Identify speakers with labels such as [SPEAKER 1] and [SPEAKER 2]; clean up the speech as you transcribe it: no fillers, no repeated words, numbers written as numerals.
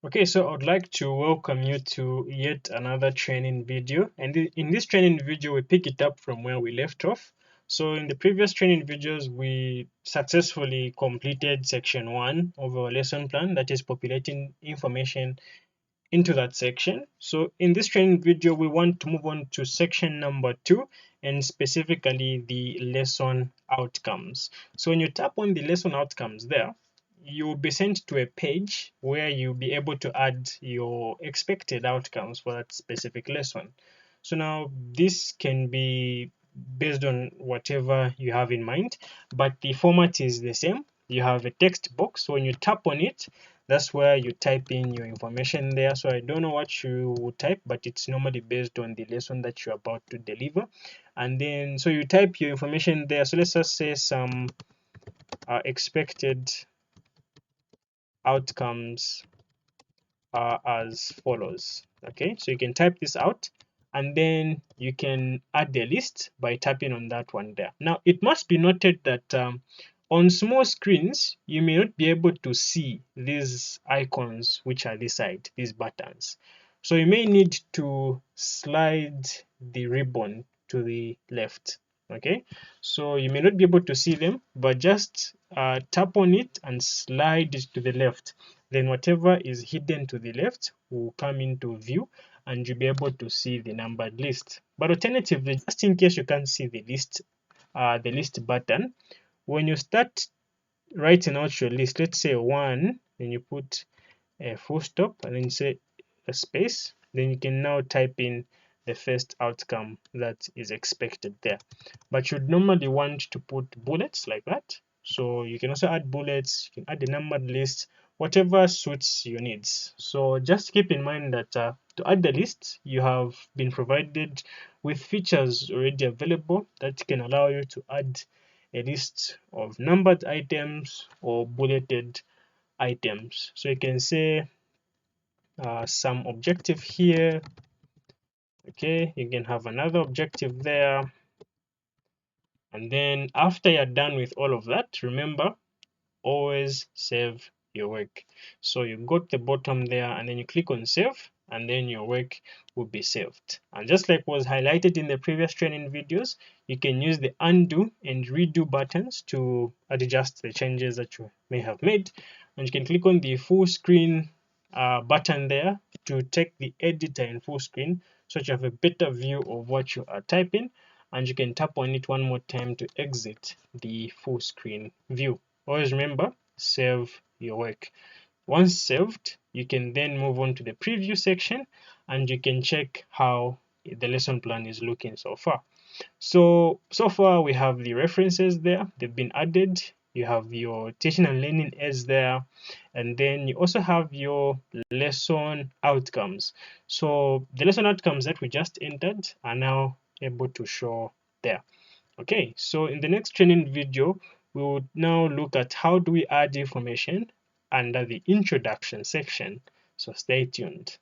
[SPEAKER 1] Okay, so I'd like to welcome you to yet another training video, and in this training video we pick it up from where we left off. So in the previous training videos we successfully completed section 1 of our lesson plan, that is populating information into that section. So in this training video we want to move on to section number 2, and specifically the lesson outcomes. So when you tap on the lesson outcomes there, you will be sent to a page where you'll be able to add your expected outcomes for that specific lesson. So now this can be based on whatever you have in mind, but the format is the same. You have a text box. So when you tap on it, that's where you type in your information there. So I don't know what you would type, but it's normally based on the lesson that you're about to deliver. And then so you type your information there. So let's just say some expected outcomes are as follows. Okay, so you can type this out, and then you can add the list by tapping on that one there. Now it must be noted that on small screens you may not be able to see these icons which are this side, these buttons. So you may need to slide the ribbon to the left. Okay, so you may not be able to see them, but just tap on it and slide it to the left. Then whatever is hidden to the left will come into view, and you'll be able to see the numbered list. But alternatively, just in case you can't see the list button, when you start writing out your list, let's say 1, then you put a full stop and then you say a space, then you can now type in the first outcome that is expected there. But you'd normally want to put bullets like that. So you can also add bullets, you can add the numbered list, whatever suits your needs. So just keep in mind that to add the list, you have been provided with features already available that can allow you to add a list of numbered items or bulleted items. So you can say some objective here. Okay, you can have another objective there, and then after you're done with all of that, remember, always save your work. So you go to the bottom there and then you click on save, and then your work will be saved. And just like was highlighted in the previous training videos, you can use the undo and redo buttons to adjust the changes that you may have made. And you can click on the full screen button there to take the editor in full screen, so that you have a better view of what you are typing, and you can tap on it one more time to exit the full screen view. Always remember, save your work. Once saved, you can then move on to the preview section, and you can check how the lesson plan is looking so far. So far we have the references there, they've been added. You have your teaching and learning aids there, and then you also have your lesson outcomes. So the lesson outcomes that we just entered are now able to show there. Okay, so in the next training video, we will now look at how do we add information under the introduction section. So stay tuned.